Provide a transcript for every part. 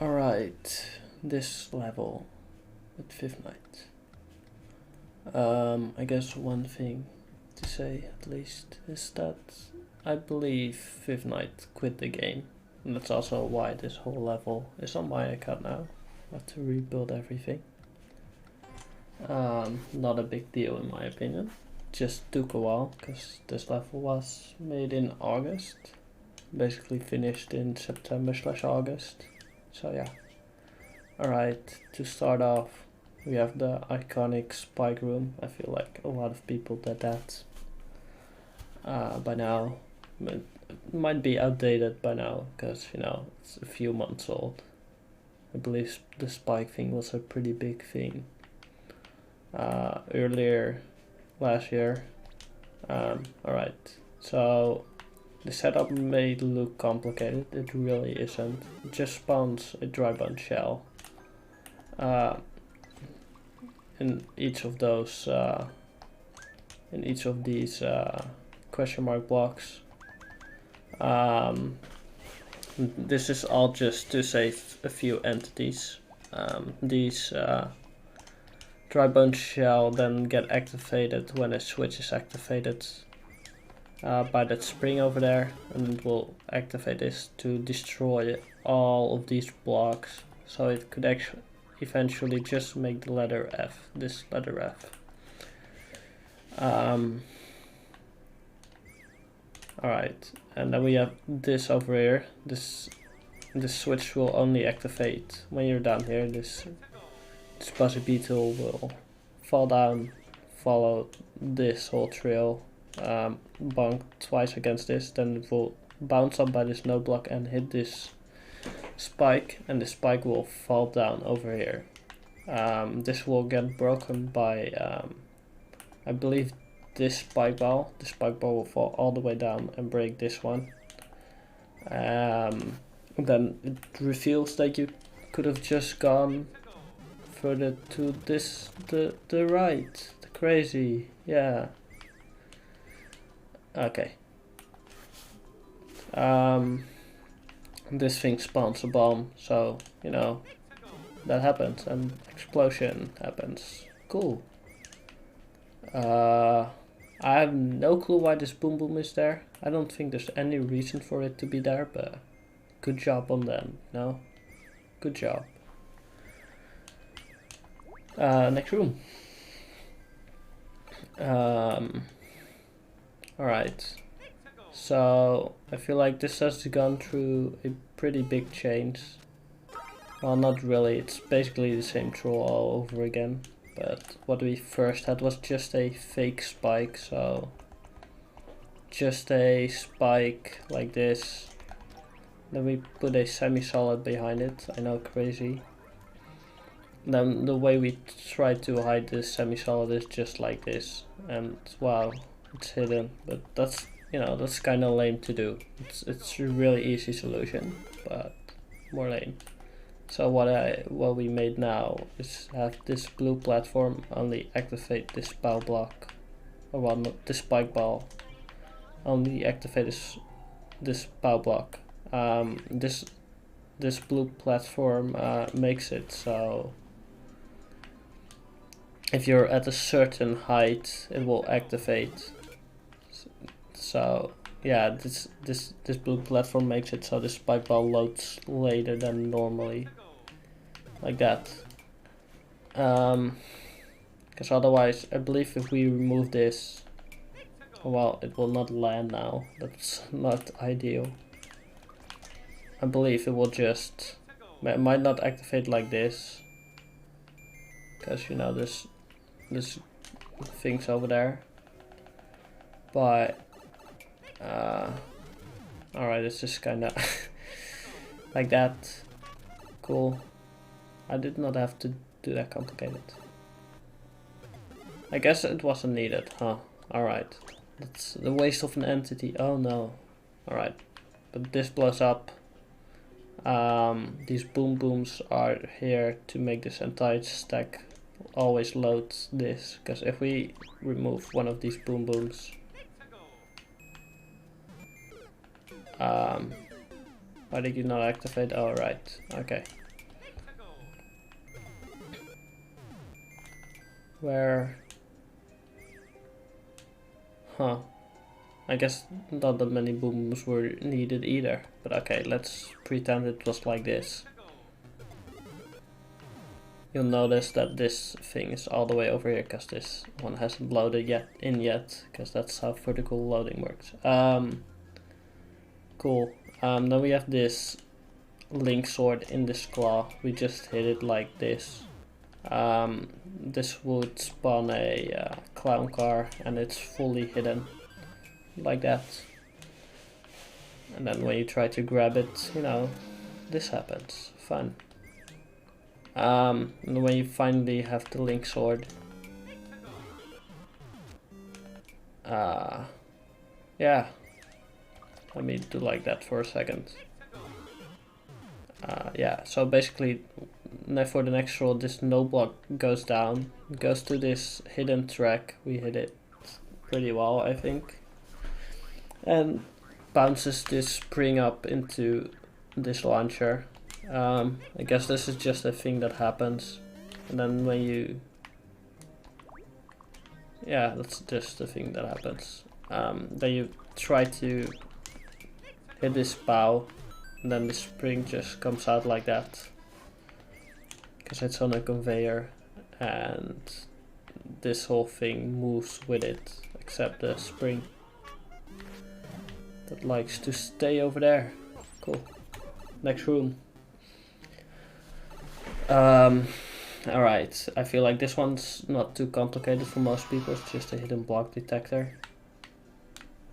Alright, this level with Fifth Night. I guess one thing to say at least is that I believe Fifth Night quit the game. And that's also why this whole level is on my account now. I have to rebuild everything. Not a big deal in my opinion. Just took a while because this level was made in August. Basically finished in September/August. So yeah. Alright, to start off we have the iconic spike room. I feel like a lot of people did that by now. It might be outdated by now because, you know, it's a few months old. I believe the spike thing was a pretty big thing earlier last year. Alright, so the setup may look complicated, it really isn't. It just spawns a dry bone shell in each of those these question mark blocks. This is all just to save a few entities. These dry bone shell then get activated when a switch is activated by that spring over there, and it will activate this to destroy all of these blocks, so it could actually eventually just make the letter F, this letter F. Alright, and then we have this over here. This switch will only activate when you're down here. This Buzzy Beetle will fall down, follow this whole trail, bonk twice against this, then it will bounce up by this node block and hit this spike, and the spike will fall down over here. This will get broken by I believe this spike ball. The spike ball will fall all the way down and break this one. Then it reveals that you could have just gone further to this the right. The crazy, yeah. Okay. This thing spawns a bomb, so you know that happens, and explosion happens. Cool. I have no clue why this boom boom is there. I don't think there's any reason for it to be there, but good job on them, you know? Good job. Next room. Alright. So I feel like this has gone through a pretty big change. Well, not really, it's basically the same troll all over again. But what we first had was just a fake spike, so just a spike like this. Then we put a semi-solid behind it. I know, crazy. Then the way we try to hide this semi-solid is just like this, and wow, it's hidden. But that's, you know, that's kind of lame to do. It's a really easy solution, but more lame. So what we made now is have this blue platform only activate this bow block, or well, not this spike ball, only activate this bow block. This blue platform makes it so if you're at a certain height, it will activate. So yeah, this blue platform makes it so the spike ball loads later than normally, like that. Because otherwise, I believe if we remove this, well, it will not land now. That's not ideal. I believe it will just, it might not activate like this, because you know this thing's over there. But alright, it's just kinda like that. Cool. I did not have to do that complicated. I guess it wasn't needed, huh? Alright. That's the waste of an entity. Oh no. Alright. But this blows up. These boom booms are here to make this entire stack always load this. Because if we remove one of these boom booms, why did you not activate? Oh right, okay. where... Huh. I guess not that many booms were needed either. But okay, let's pretend it was like this. You'll notice that this thing is all the way over here because this one hasn't loaded yet, because that's how vertical loading works. Cool. Then we have this link sword in this claw. We just hit it like this. This would spawn a clown car, and it's fully hidden like that. And then when you try to grab it, you know, this happens. Fun. And when you finally have the link sword, yeah, let me do like that for a second. Yeah, so basically for the next roll, this no block goes down, goes to this hidden track. We hit it pretty well, I think, and bounces this spring up into this launcher. I guess this is just a thing that happens, and then when you... Yeah, that's just the thing that happens. Then you try to hit this bow, and then the spring just comes out like that, because it's on a conveyor, and this whole thing moves with it, except the spring that likes to stay over there. Cool. Next room. Alright, I feel like this one's not too complicated for most people. It's just a hidden block detector.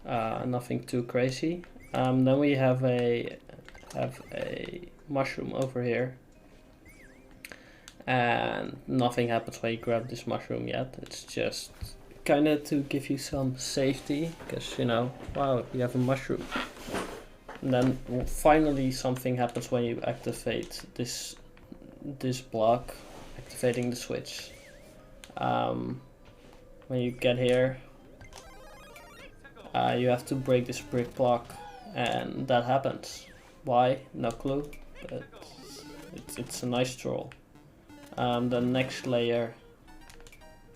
Nothing too crazy. Then we have a mushroom over here, and nothing happens when you grab this mushroom yet. It's just kind of to give you some safety, because, you know, wow, you have a mushroom. And then finally something happens when you activate this block, activating the switch. When you get here, you have to break this brick block, and that happens. Why? No clue, but it's a nice troll. The next layer,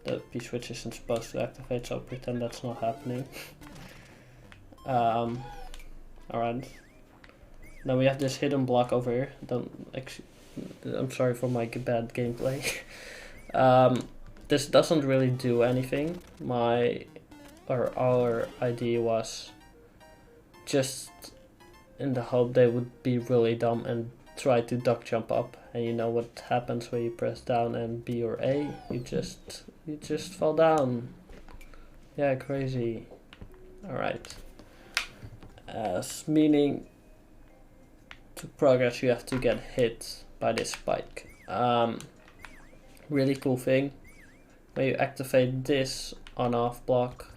the P-switch isn't supposed to activate, so pretend that's not happening. Alright. Then we have this hidden block over here. I'm sorry for my bad gameplay. This doesn't really do anything. Our idea was just in the hope they would be really dumb and try to duck jump up, and you know what happens when you press down and B or A? You just fall down. Yeah, crazy. Alright. Meaning to progress you have to get hit by this spike. Really cool thing. When you activate this on-off block,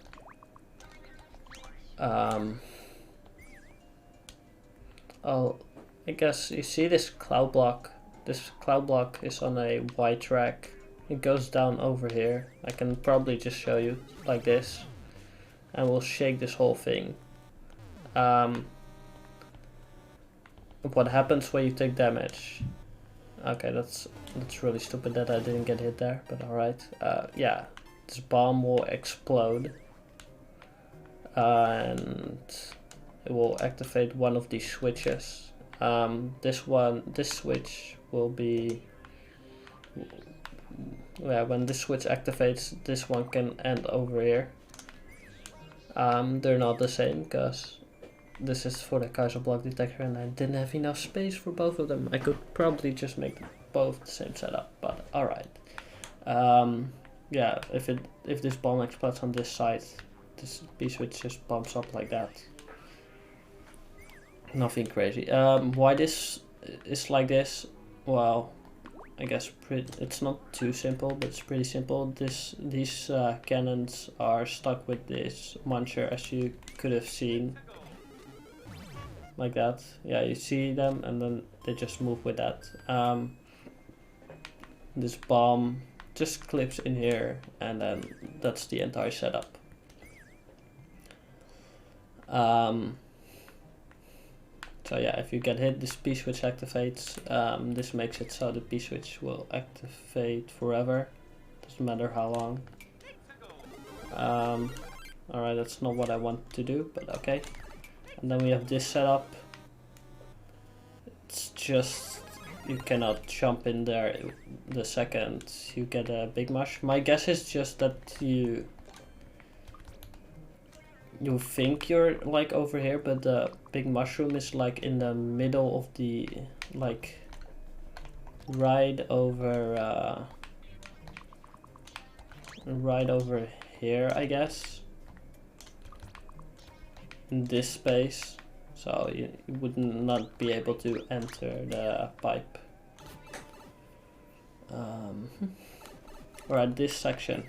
I guess you see this cloud block. This cloud block is on a white track. It goes down over here. I can probably just show you like this, and we'll shake this whole thing. What happens when you take damage? Okay, that's really stupid that I didn't get hit there, but alright. Yeah, this bomb will explode, and it will activate one of these switches. This switch will be... Yeah, when this switch activates, this one can end over here. They're not the same, because this is for the Kaiser block detector, and I didn't have enough space for both of them. I could probably just make both the same setup, but alright. Yeah, if this bomb explodes on this side, this B-switch just bumps up like that. Nothing crazy. Why this is like this? Well, I guess it's not too simple, but it's pretty simple. These cannons are stuck with this muncher, as you could have seen. Like that. Yeah, you see them, and then they just move with that. This bomb just clips in here, and then that's the entire setup. So yeah, if you get hit, this P-switch activates. This makes it so the P-switch will activate forever. doesn't matter how long. Alright, that's not what I want to do, but okay. And then we have this setup. It's just, you cannot jump in there the second you get a big mush. My guess is just that you think you're like over here, but the big mushroom is like in the middle of the, like right over here, I guess, in this space, so you would not be able to enter the pipe. Alright, this section,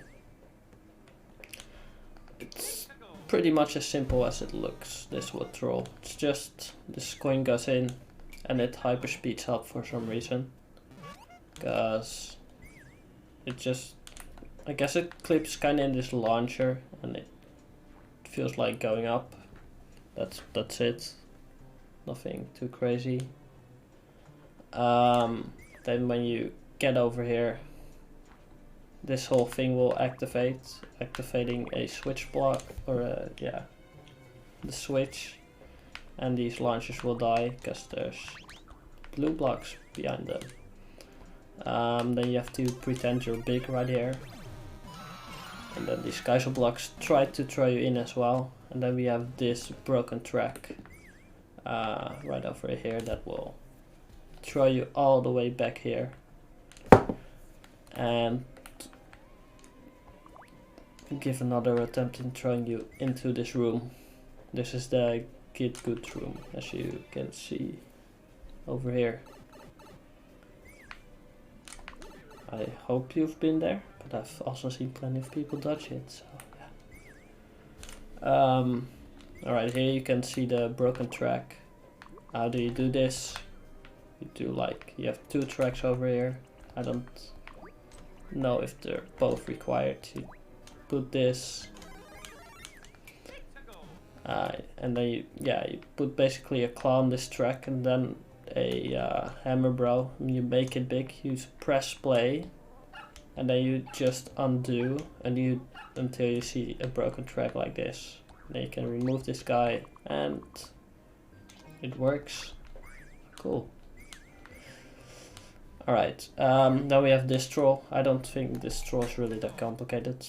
it's pretty much as simple as it looks, this wood troll. It's just this coin goes in and it hyperspeeds up for some reason, because it just, I guess it clips kind of in this launcher and it feels like going up. That's it. Nothing too crazy. Then when you get over here, this whole thing will activating a switch block, or the switch, and these launchers will die because there's blue blocks behind them. Then you have to pretend you're big right here. And then these geyser blocks try to throw you in as well. And then we have this broken track right over here that will throw you all the way back here. And give another attempt in throwing you into this room. This is the Get Good room, as you can see over here. I hope you've been there, but I've also seen plenty of people dodge it, so yeah. Alright, here you can see the broken track. How do you do this? You do like, you have two tracks over here. I don't know if they're both required. You put this, and then you put basically a claw on this track, and then a hammer bro. You make it big, you press play, and then you just undo and until you see a broken track like this. Then you can remove this guy and it works. Cool. Alright, now we have this troll. I don't think this troll is really that complicated.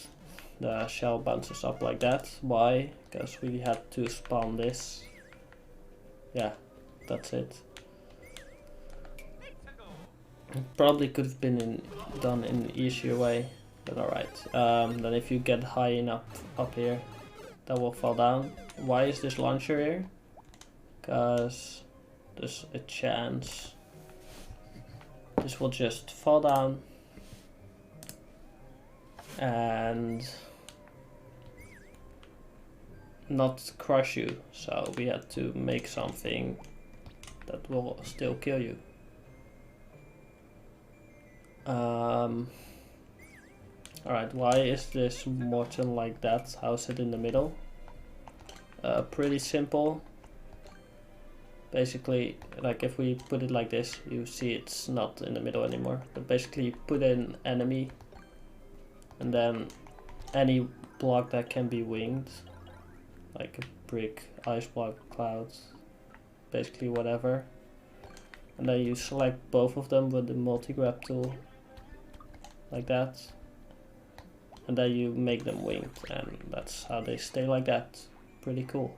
The shell bounces up like that. Why? Because we had to spawn this. Yeah, that's it. Probably could have been done in an easier way, but alright. Then if you get high enough up here, that will fall down. Why is this launcher here? Because there's a chance this will just fall down and not crush you. So we had to make something that will still kill you. Alright, why is this Morton like that? How is it in the middle? Pretty simple. Basically, like if we put it like this, you see it's not in the middle anymore. But basically you put in enemy, and then any block that can be winged, like a brick, ice block, clouds, basically whatever. And then you select both of them with the multi-grab tool, like that. And then you make them winged, and that's how they stay like that. Pretty cool.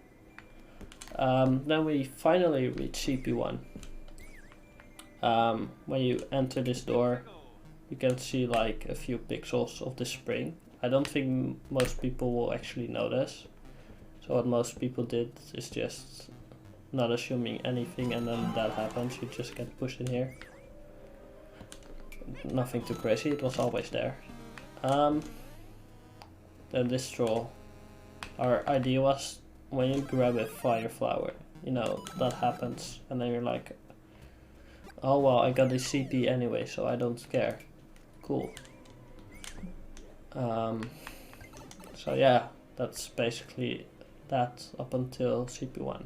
Then we finally reach CP1. When you enter this door, you can see like a few pixels of the spring. I don't think most people will actually notice. So what most people did is just not assuming anything, and then that happens, you just get pushed in here. Nothing too crazy, it was always there. Then this troll. Our idea was when you grab a fire flower, you know, that happens, and then you're like, oh well, I got the CP anyway, so I don't care. Cool. So yeah, that's basically that up until CP1.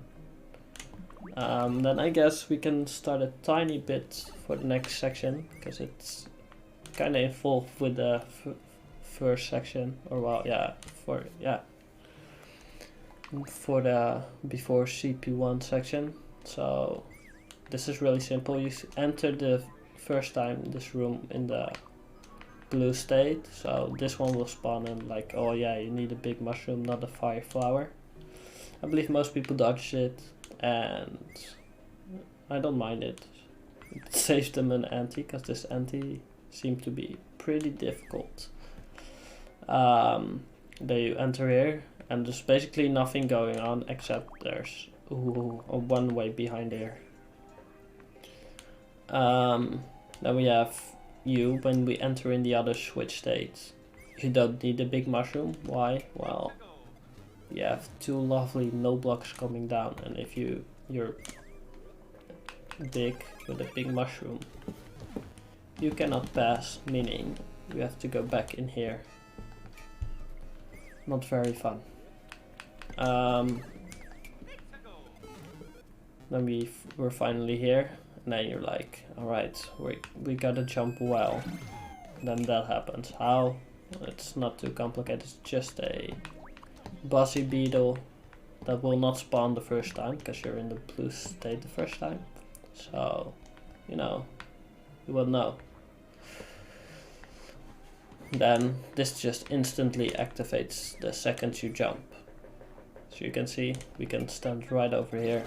Then I guess we can start a tiny bit for the next section, because it's kind of involved with the first section, or well, yeah, for the before CP1 section. So this is really simple. You enter the first time this room in the blue state, so this one will spawn in like, oh yeah, you need a big mushroom, not a fire flower. I believe most people dodge it, and I don't mind it. It saves them an anti, because this anti seemed to be pretty difficult. Then you enter here, and there's basically nothing going on except there's a one way behind here. Then we have when we enter in the other switch state. You don't need a big mushroom. Why? Well, you have two lovely no blocks coming down, and if you're big with a big mushroom, you cannot pass, meaning you have to go back in here. Not very fun. Then we're finally here, and then you're like, alright, we gotta jump well. Then that happens. How? It's not too complicated, it's just a bossy beetle that will not spawn the first time, because you're in the blue state the first time. So, you know, you will know. Then this just instantly activates the second you jump. So you can see, we can stand right over here.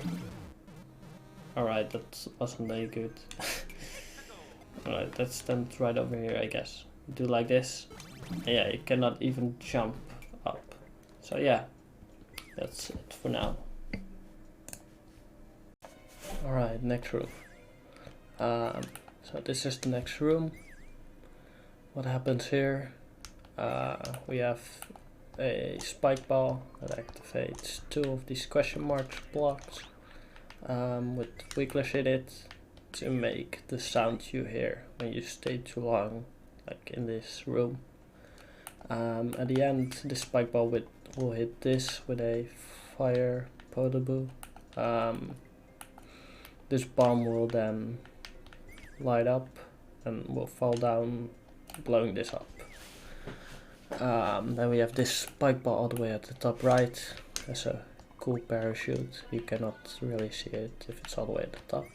Alright, that wasn't very good. Alright, let's stand right over here, I guess. Do like this. And yeah, you cannot even jump up. So yeah, that's it for now. Alright, next room. So this is the next room. What happens here? We have a spike ball that activates two of these question marks blocks with wigglers in it to make the sound you hear when you stay too long, like in this room. At the end, the spike ball will hit this with a fire potable. This bomb will then light up and will fall down, blowing this up. Then we have this spike ball all the way at the top right. There's a cool parachute. You cannot really see it if it's all the way at the top.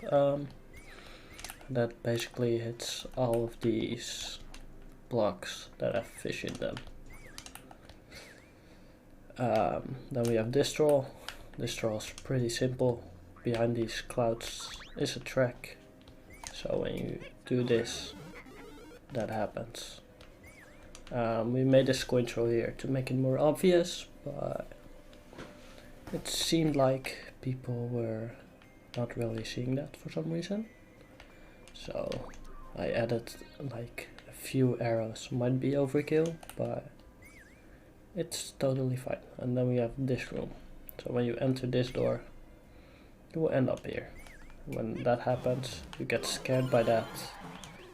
That basically hits all of these blocks that have fish in them. Then we have this troll. This troll is pretty simple. Behind these clouds is a track. So when you do this, that happens. We made a squint troll here to make it more obvious, but it seemed like people were not really seeing that for some reason. So I added like a few arrows. Might be overkill, but it's totally fine. And then we have this room. So when you enter this door, you will end up here. When that happens, you get scared by that.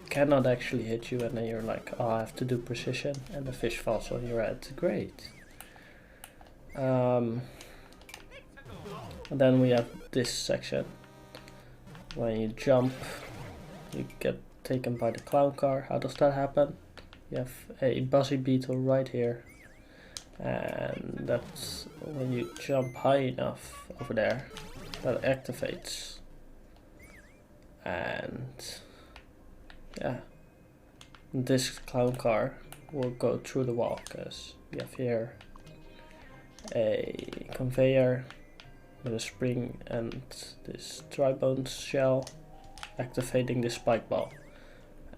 Cannot actually hit you, and then you're like, oh, I have to do precision, and the fish falls on your head. Great. And then we have this section. When you jump, you get taken by the clown car. How does that happen? You have a buzzy beetle right here, and that's when you jump high enough over there, that activates. And yeah, this clown car will go through the wall, because we have here a conveyor with a spring and this dry bones shell activating the spike ball.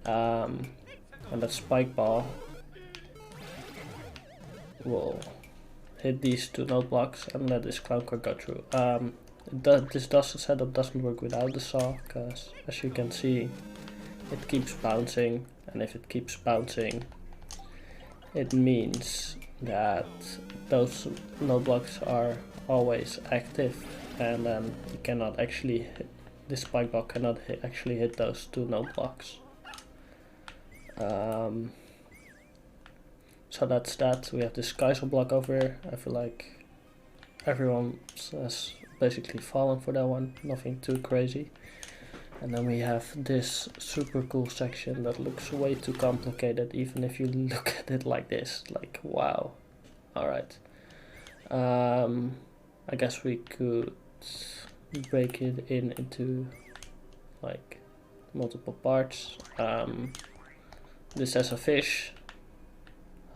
And that spike ball will hit these two note blocks and let this clown car go through. This setup doesn't work without the saw, because as you can see, it keeps bouncing, and if it keeps bouncing, it means that those note blocks are always active, and then you cannot actually hit, this spike ball cannot actually hit those two note blocks. So that's that. We have this Kaiser block over here. I feel like everyone has basically fallen for that one, nothing too crazy. And then we have this super cool section that looks way too complicated, even if you look at it like this. Like, wow. Alright. I guess we could break it into like multiple parts. This has a fish.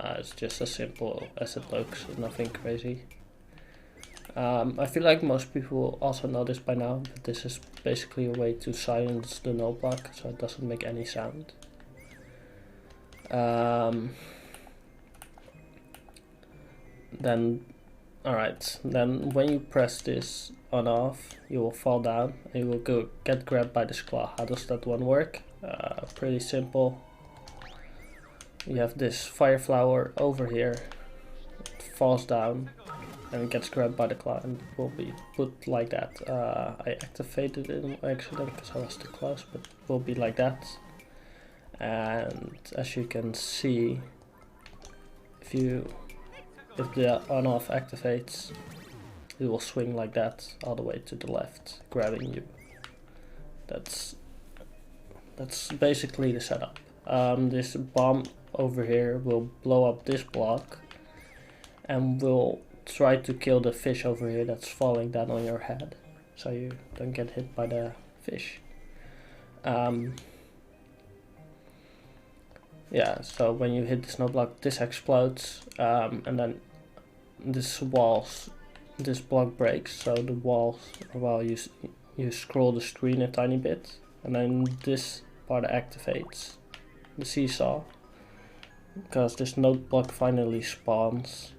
It's just as simple as it looks, nothing crazy. I feel like most people also know this by now, but this is basically a way to silence the null block so it doesn't make any sound. Then when you press this on off, you will fall down and you will get grabbed by this claw. How does that one work? Pretty simple. You have this fire flower over here, it falls down and it gets grabbed by the claw and will be put like that. I activated it on accident because I was too close, but it will be like that. And as you can see, if the on-off activates, it will swing like that all the way to the left, grabbing you. That's basically the setup. This bomb over here will blow up this block and will try to kill the fish over here that's falling down on your head, so you don't get hit by the fish. Yeah, so when you hit the snow block, this explodes, and then this block breaks, so the walls, well, you scroll the screen a tiny bit, and then this part activates the seesaw, because this note block finally spawns,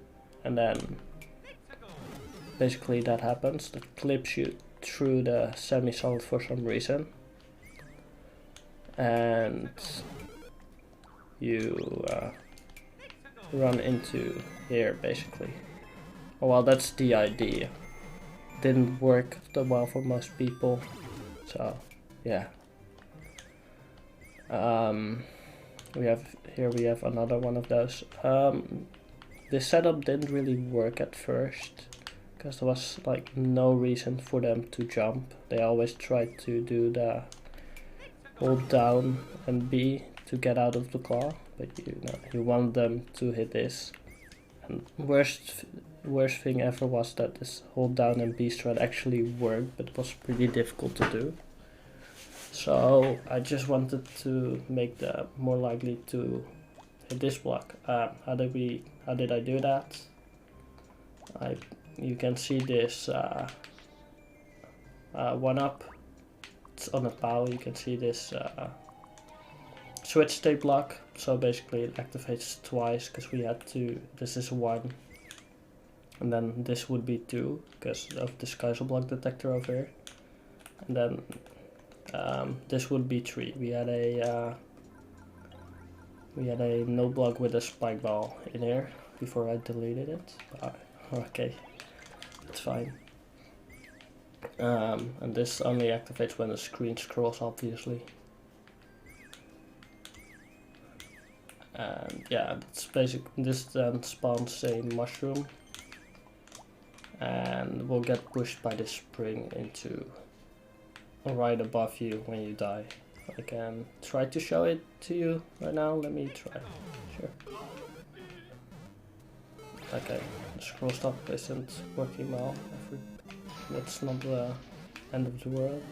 and then basically that happens. That clips you through the semi-solid for some reason, and you run into here basically. Well, that's the idea. Didn't work that well for most people, so yeah. We have another one of those. This setup didn't really work at first because there was like no reason for them to jump. They always tried to do the hold down and B to get out of the claw, but you want them to hit this. And worst thing ever was that this hold down and B strat actually worked, but it was pretty difficult to do. So I just wanted to make them more likely to hit this block. How did I do that? You can see this one up. It's on a POW. You can see this switch state block. So basically it activates twice because we had to. This is 1, and then this would be 2 because of the Skyzle block detector over here, and then this would be 3. We had a no block with a spike ball in here before I deleted it. Okay, that's fine. And this only activates when the screen scrolls, obviously. And yeah, that's basic. This then spawns a mushroom, and will get pushed by the spring into right above you when you die. I can try to show it to you right now. Let me try. Sure. Okay, the scroll stop isn't working well. That's not the end of the world.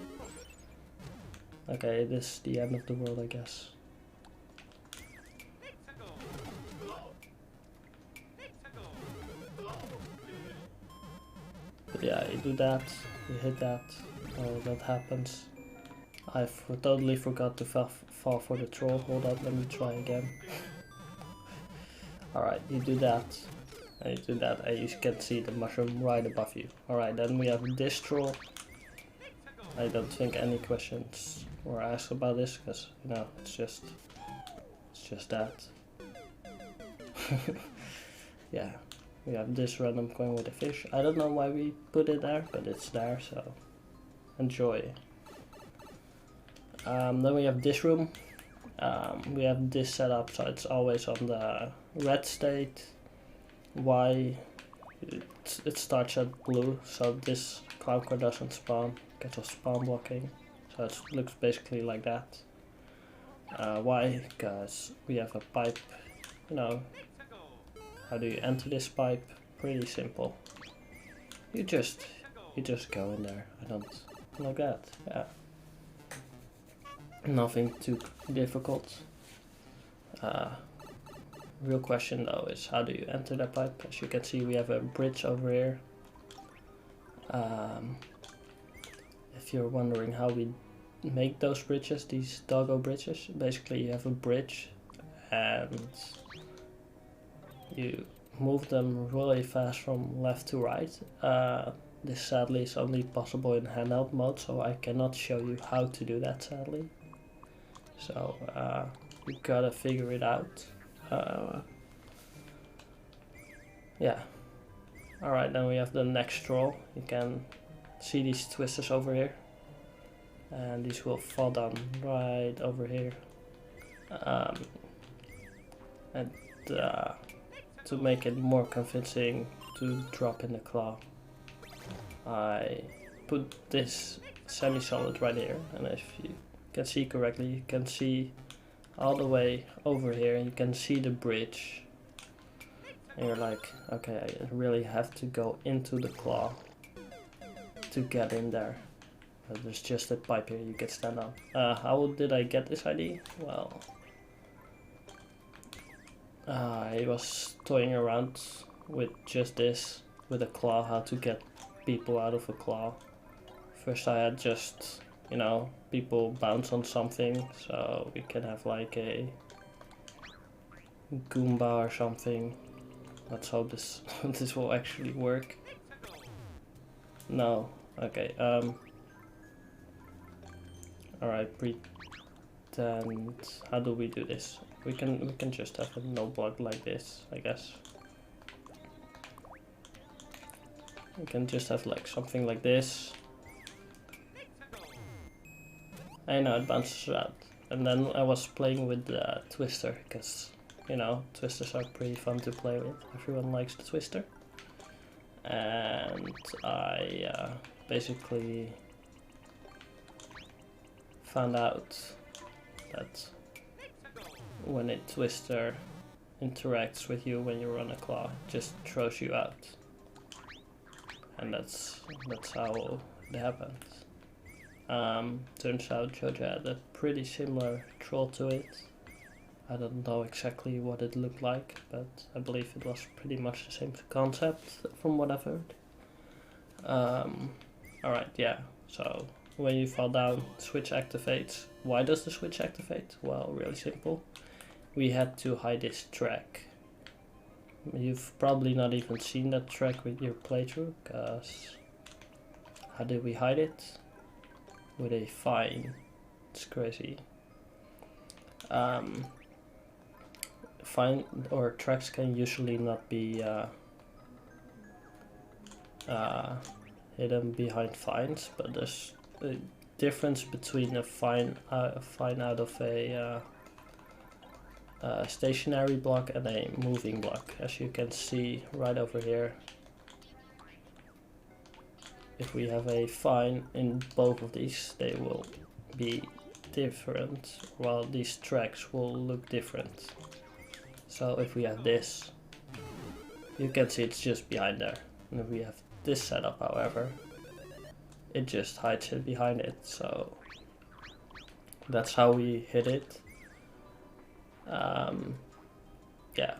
Okay, this is the end of the world, I guess. But yeah, you do that, you hit that, that happens. I totally forgot to fall for the troll. Hold up, let me try again. Alright, you do that. And you do that, and you can see the mushroom right above you. Alright, then we have this troll. I don't think any questions were asked about this, because, you know, it's just that. Yeah, we have this random coin with a fish. I don't know why we put it there, but it's there, so enjoy. Then we have this room. We have this setup, so it's always on the red state. Why it starts at blue, so this cloud core doesn't spawn because of spawn blocking. So it looks basically like that. Why? Because we have a pipe, you know. How do you enter this pipe? Pretty simple. You just go in there. I don't like that. Yeah. Nothing too difficult. Real question though is how do you enter that pipe? As you can see, we have a bridge over here. If you're wondering how we make those bridges, these doggo bridges, basically you have a bridge and you move them really fast from left to right. This sadly is only possible in handheld mode, so I cannot show you how to do that sadly. So you gotta figure it out. Yeah. Alright, then we have the next troll. You can see these twisters over here. And these will fall down right over here. And to make it more convincing to drop in the claw, I put this semi-solid right here. And if you can see correctly, you can see all the way over here. You can see the bridge. And you're like, okay, I really have to go into the claw to get in there. But there's just a pipe here you can stand on. How did I get this idea? Well, I was toying around with just this, with a claw, how to get people out of a claw. First I had just, you know, people bounce on something, so we can have like a Goomba or something. Let's hope this this will actually work. No, okay. All right, pretend. How do we do this? We can just have a no block like this, I guess. We can just have like something like this. I know it bounces around. And then I was playing with the twister, because, you know, twisters are pretty fun to play with. Everyone likes the twister. And I basically found out that when a twister interacts with you when you run a claw, it just throws you out. And that's how it happened. Turns out Jojo had a pretty similar troll to it. I don't know exactly what it looked like, but I believe it was pretty much the same concept from what I've heard. Alright, yeah, so when you fall down, switch activates. Why does the switch activate? Well, really simple. We had to hide this track. You've probably not even seen that track with your playthrough, because how did we hide it? With a fine. It's crazy. Fine or tracks can usually not be hidden behind fines, but there's a difference between a fine out of a stationary block and a moving block. As you can see right over here, if we have a fine in both of these, they will be different, while these tracks will look different. So if we have this, you can see it's just behind there. And if we have this setup, however, it just hides it behind it. So that's how we hit it. Yeah,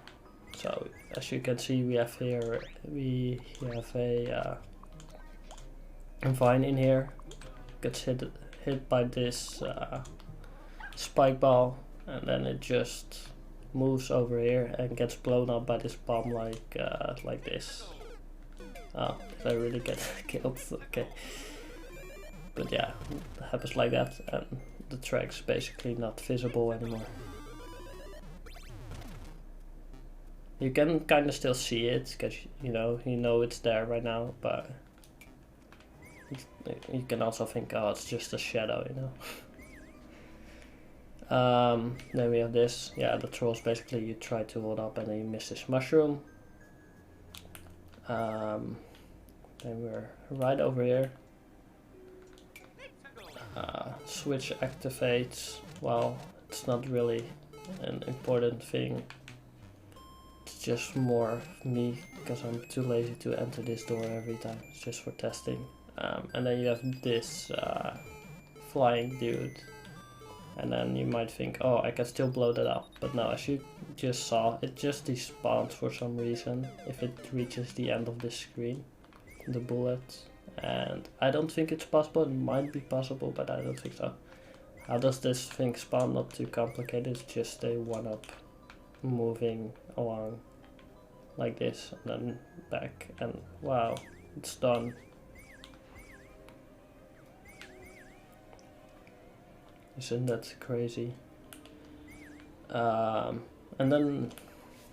so as you can see, we have here, we have a vine in here, gets hit by this spike ball, and then it just moves over here and gets blown up by this bomb like this. Oh, did I really get killed? Okay. But yeah, it happens like that, and the track's basically not visible anymore. You can kind of still see it, because you know it's there right now, but you can also think, oh, it's just a shadow, you know. Then we have this. Yeah, the trolls basically you try to hold up and then you miss this mushroom. Then we're right over here. switch activates. Well, it's not really an important thing. It's just more me because I'm too lazy to enter this door every time. It's just for testing. And then you have this flying dude. And then you might think, oh, I can still blow that up. But no, as you just saw, it just despawns for some reason if it reaches the end of the screen, the bullet. And I don't think it's possible. It might be possible, but I don't think so. How does this thing spawn? Not too complicated. It's just a 1-up moving along like this and then back. And wow, it's done. Isn't that crazy? And then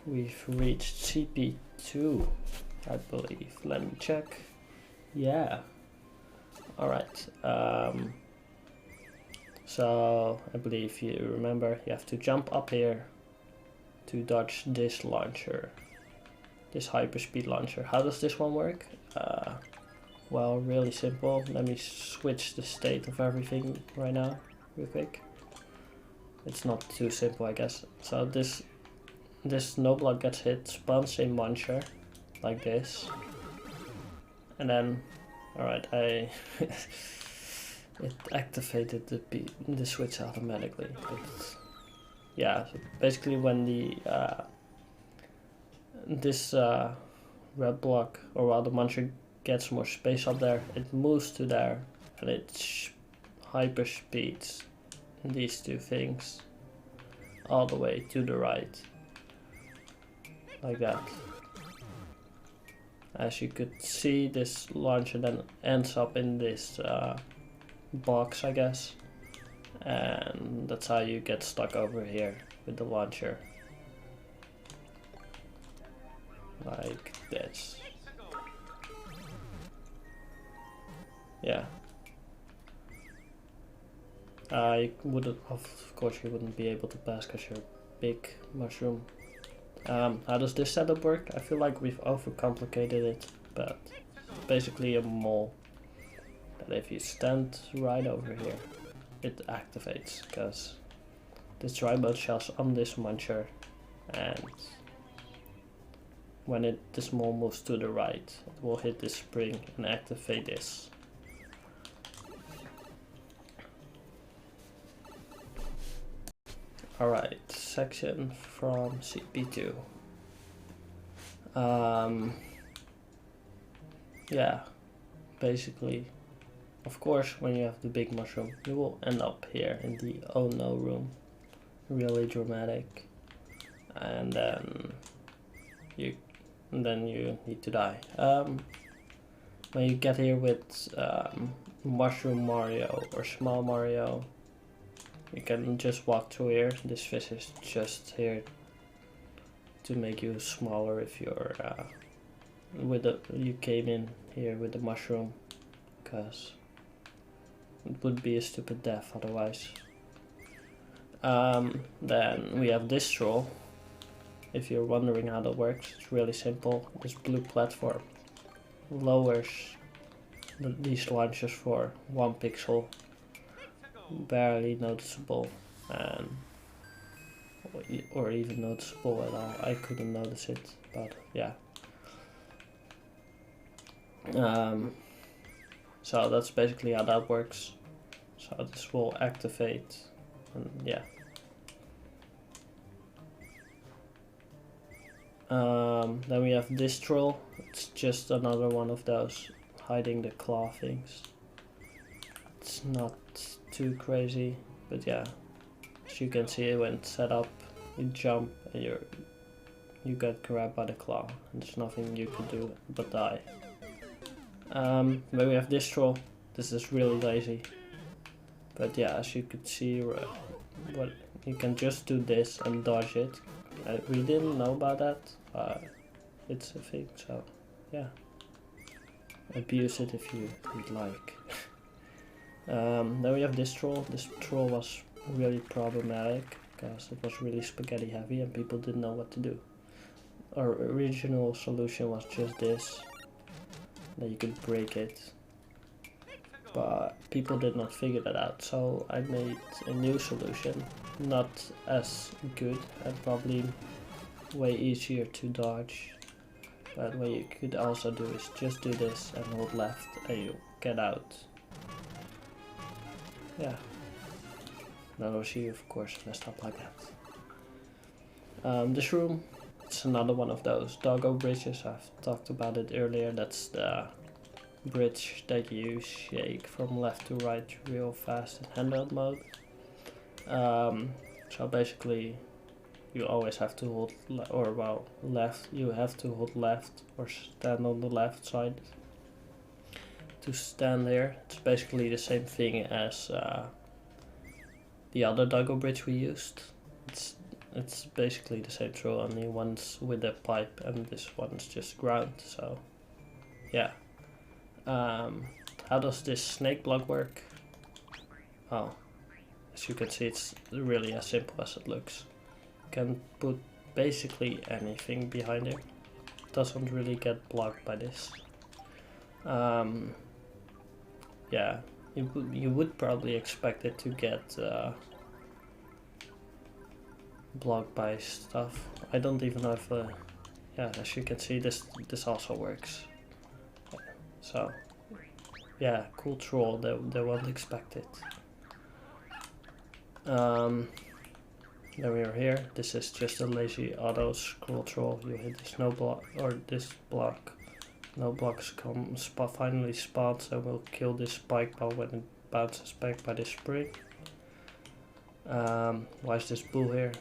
we've reached CP2, I believe. Let me check. Yeah. Alright. So I believe you remember you have to jump up here to dodge this launcher. This hyperspeed launcher. How does this one work? Well, really simple. Let me switch the state of everything right now. Real quick. It's not too simple, I guess. So this no block gets hit, spawns a launcher like this, and then, alright, it activated the switch automatically. But yeah, so basically when the this red block, or while the launcher gets more space up there, it moves to there and it hyperspeeds these two things all the way to the right, like that. As you could see, this launcher then ends up in this box, I guess, and that's how you get stuck over here with the launcher, like this. Yeah. You wouldn't, of course you wouldn't be able to pass because you're a big mushroom. How does this setup work? I feel like we've overcomplicated it, but it's basically a mole that if you stand right over here, it activates, because the tri-mode shell's on this muncher, and when this mole moves to the right, it will hit this spring and activate this. Alright, section from CP2. Yeah, basically, of course, when you have the big mushroom, you will end up here in the oh no room. Really dramatic. And then you need to die. When you get here with Mushroom Mario or Small Mario, you can just walk through here. This fish is just here to make you smaller if you're you came in here with the mushroom, because it would be a stupid death otherwise. Then we have this troll. If you're wondering how that works, it's really simple. This blue platform lowers these launchers for 1 pixel. Barely noticeable, and or even noticeable at all. I couldn't notice it, but yeah. So that's basically how that works. So this will activate, and yeah. Then we have this troll. It's just another one of those hiding the claw things. It's not too crazy, but yeah, as you can see, when it's set up, you jump and you get grabbed by the claw, and there's nothing you can do but die. Then we have this troll. This is really lazy, but yeah, as you could see, what you can just do this and dodge it. We didn't know about that. It's a thing, so yeah, abuse it if you'd like. Then we have this troll. This troll was really problematic because it was really spaghetti heavy and people didn't know what to do. Our original solution was just this, that you could break it but people did not figure that out, so I made a new solution, not as good and probably way easier to dodge, but what you could also do is just do this and hold left and you get out. Yeah, notice you of course messed up like that. This room, it's another one of those doggo bridges. I've talked about it earlier. That's the bridge that you shake from left to right real fast in handheld mode. So basically you always have to hold left, you have to hold left or stand on the left side to stand there. It's basically the same thing as the other doggo bridge we used. It's basically the same troll, only one's with a pipe and this one's just ground, so yeah. How does this snake block work? Oh, as you can see, it's really as simple as it looks. You can put basically anything behind it. Doesn't really get blocked by this. Yeah, you would probably expect it to get blocked by stuff. I don't even know if yeah, as you can see, this also works. So yeah, cool troll. They won't expect it. Then we are here. This is just a lazy auto scroll troll. You hit this no block or this block. No blocks finally spawns and will kill this spike ball when it bounces back by the spring. Why is this bull here?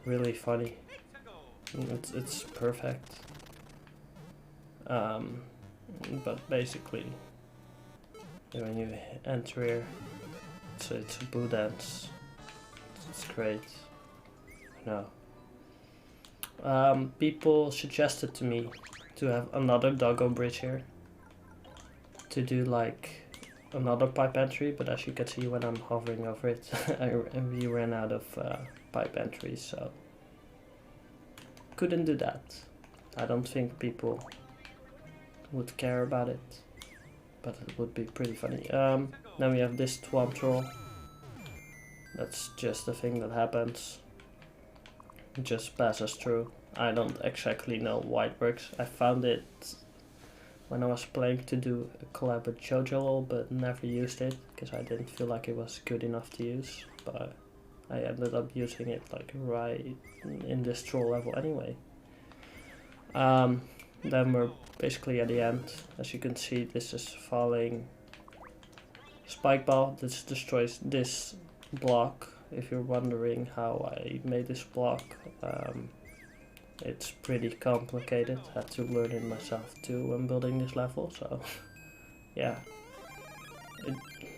Really funny. It's perfect. But basically, when you enter here, it's a boo dance. It's great. No. People suggested to me to have another doggo bridge here to do like another pipe entry, but as you can see when I'm hovering over it, we ran out of pipe entries, so couldn't do that. I don't think people would care about it, but it would be pretty funny. Then we have this twomp troll. That's just a thing that happens. It just passes through. I don't exactly know why it works. I found it when I was playing to do a collab with JoJo, but never used it because I didn't feel like it was good enough to use. But I ended up using it like right in this troll level anyway. Then we're basically at the end. As you can see, this is falling spike ball. This destroys this block. If you're wondering how I made this block, it's pretty complicated. Had to learn it myself too when building this level, so yeah.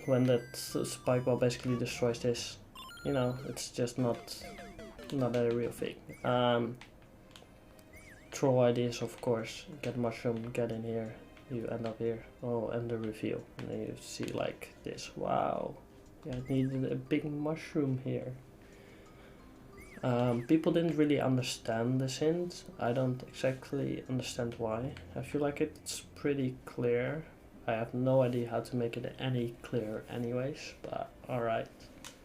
When that spike ball basically destroys this, you know, it's just not a real thing. Troll ideas, of course. Get mushroom, get in here, you end up here. Oh, and the reveal, and then you see like this. Wow, yeah, I needed a big mushroom here. People didn't really understand this hint. I don't exactly understand why. I feel like it's pretty clear. I have no idea how to make it any clearer anyways, but alright.